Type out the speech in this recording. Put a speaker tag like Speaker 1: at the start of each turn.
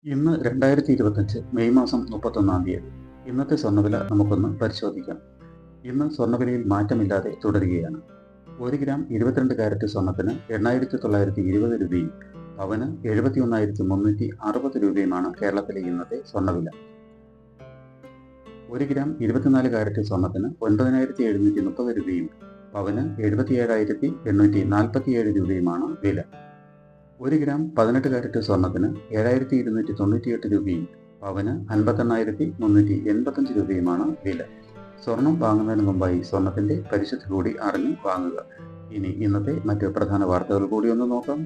Speaker 1: ഇന്ന് 2025 മെയ് മാസം 31-ാം തീയതി. ഇന്നത്തെ സ്വർണ്ണവില നമുക്കൊന്ന് പരിശോധിക്കാം. ഇന്ന് സ്വർണ്ണവിലയിൽ മാറ്റമില്ലാതെ തുടരുകയാണ്. 1 ഗ്രാം 22 കാരറ്റ് സ്വർണ്ണത്തിന് 8,920 രൂപയും പവന് 71,360 രൂപയുമാണ് കേരളത്തിലെ ഇന്നത്തെ സ്വർണ്ണവില. 1 ഗ്രാം 24 കാരറ്റ് സ്വർണ്ണത്തിന് 9,730 രൂപയും പവന് 77,847 രൂപയുമാണ് വില. 1 ഗ്രാം 18 കാരറ്റ് സ്വർണ്ണത്തിന് 7,298 രൂപയും പവന് 58,385 രൂപയുമാണ് വില. സ്വർണം വാങ്ങുന്നതിന് മുമ്പായി സ്വർണത്തിന്റെ പരിശുദ്ധി കൂടി അറിഞ്ഞ് വാങ്ങുക. ഇനി ഇന്നത്തെ മറ്റ് പ്രധാന വാർത്തകൾ കൂടി ഒന്ന് നോക്കാം.